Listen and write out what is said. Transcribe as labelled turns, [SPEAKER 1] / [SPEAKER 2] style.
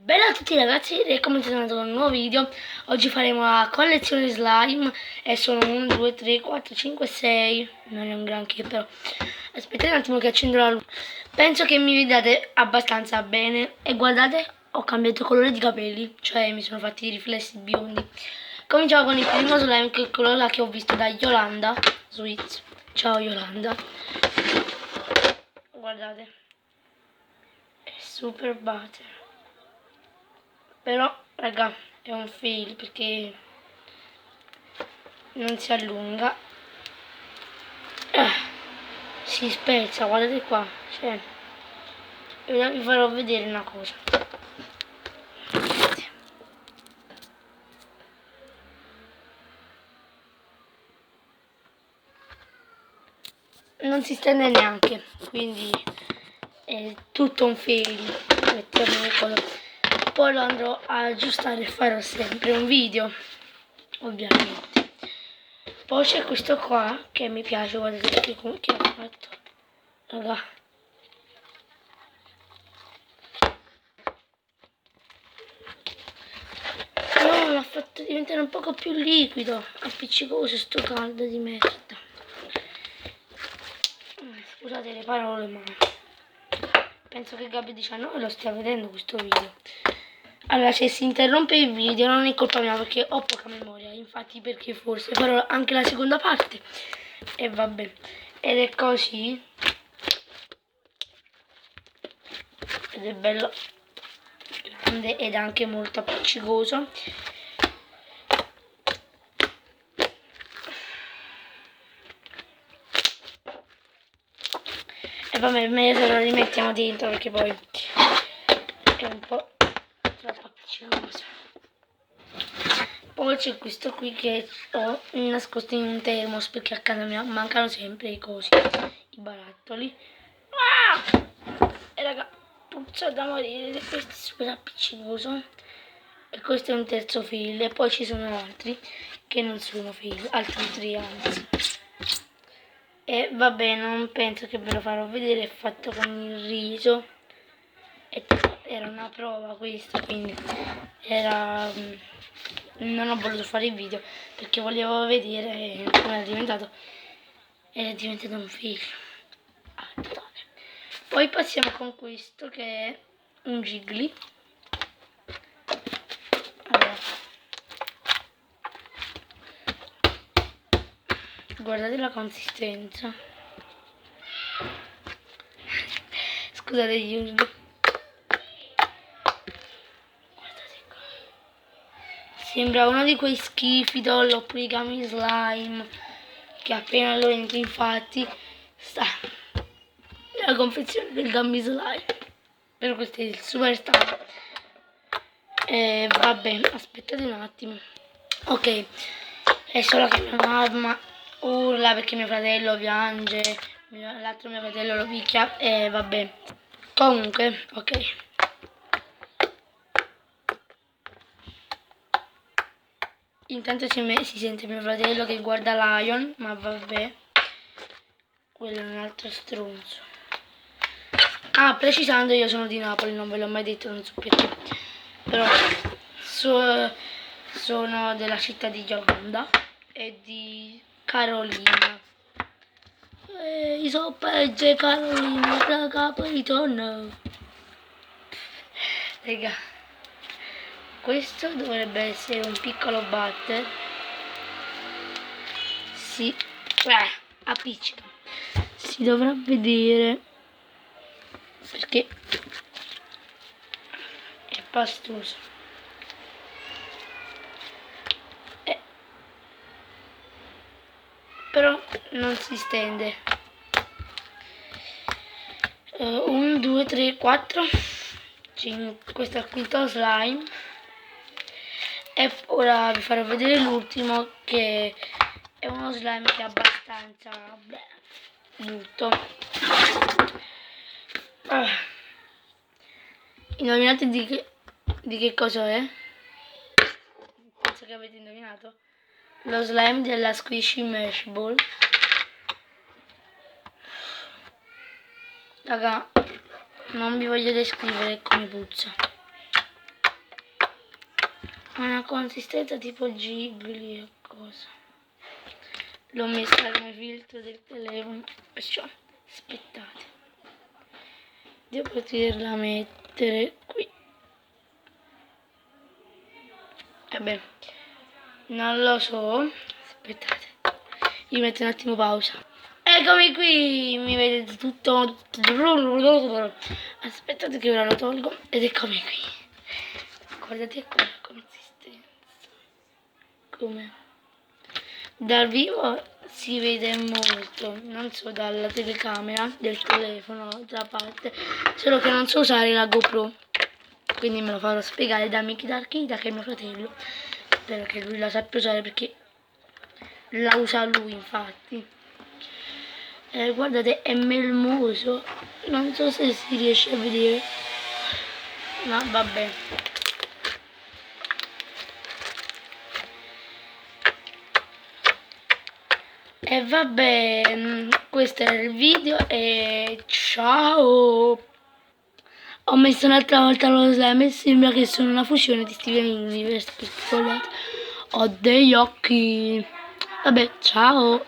[SPEAKER 1] Bella a tutti ragazzi e come tornato con un nuovo video. Oggi faremo la collezione slime e sono 1, 2, 3, 4, 5, 6. Non è un granché però. Aspettate un attimo che accendo la luce. Penso che mi vediate abbastanza bene. E guardate, ho cambiato colore di capelli, cioè mi sono fatti i riflessi biondi. Cominciamo con il primo slime, che è quello là che ho visto da Yolanda Sweets. Ciao Yolanda. Guardate, è super butter. Però, raga, è un fail perché non si allunga. Si spezza, guardate qua. Cioè, ora vi farò vedere una cosa. Non si stende neanche, quindi è tutto un fail. Mettiamo il colore. Poi lo andrò a aggiustare e farò sempre un video, ovviamente. Poi c'è questo qua che mi piace, guardate che ho fatto. Raga. No, l'ha fatto diventare un poco più liquido, appiccicoso, sto caldo di merda. Scusate le parole, ma penso che Gabby 19 lo stia vedendo questo video. Allora, se si interrompe il video non è colpa mia perché ho poca memoria, infatti, perché forse farò anche la seconda parte. E vabbè, ed è così. Ed è bello grande ed anche molto appiccicoso. E vabbè, meglio se lo rimettiamo dentro perché poi è un po' troppo appiccicoso. Poi c'è questo qui che ho nascosto in un termos perché a casa mia mancano sempre i cosi, i barattoli. E raga, puzza da morire, questo è super appiccicoso. E questo è un terzo fil. E poi ci sono altri che non sono fil, altri tre anzi. E vabbè, non penso che ve lo farò vedere, è fatto con il riso. E era una prova questa, quindi non ho voluto fare il video perché volevo vedere come era diventato. Ed è diventato un film. Poi passiamo con questo che è un Jiggly. Allora, guardate la consistenza. Scusate gli urli. Guardate qua. Sembra uno di quei schifi doll oppure i gummy slime che appena lo entri, infatti sta nella confezione del gummy slime. Però questo è il super star. Vabbè, aspettate un attimo. Ok, è solo che mia mamma urla perché mio fratello piange, l'altro mio fratello lo picchia e vabbè. Comunque, ok. Intanto si sente mio fratello che guarda Lion, ma vabbè. Quello è un altro stronzo. Ah, precisando, io sono di Napoli, non ve l'ho mai detto, non so perché. Però sono della città di Yolanda e di Carolina. I soppeggi Carolina da Capricorno. Raga, questo dovrebbe essere un piccolo butter. Sì, appiccica. Si dovrà vedere perché è pastoso. Però non si stende. 1, 2, 3, 4, 5. Questo è il quinto slime. E ora vi farò vedere l'ultimo, che è uno slime che è abbastanza brutto. Indovinate di che cosa è? Penso che avete indovinato. Lo slime della Squishy Mesh Ball. Raga, non vi voglio descrivere come puzza. Ha una consistenza tipo Ghibli e cosa. L'ho messa come filtro del telefono, perciò aspettate. Devo poterla mettere qui. Vabbè, non lo so. Aspettate, io metto un attimo pausa. Eccomi qui, mi vedete tutto. Aspettate che ora lo tolgo ed eccomi qui. Guardate qua la consistenza. Come? Dal vivo si vede molto, non so dalla telecamera del telefono da parte, solo che non so usare la GoPro, quindi me lo farò spiegare da Miki Darkida, che è mio fratello. Spero che lui la sappia usare perché la usa lui, infatti. Guardate, è melmoso, non so se si riesce a vedere, ma vabbè. E vabbè, questo era il video e ciao! Ho messo un'altra volta lo slime e sembra che sono una fusione di Steven Universe, perché ho degli occhi. Vabbè, ciao!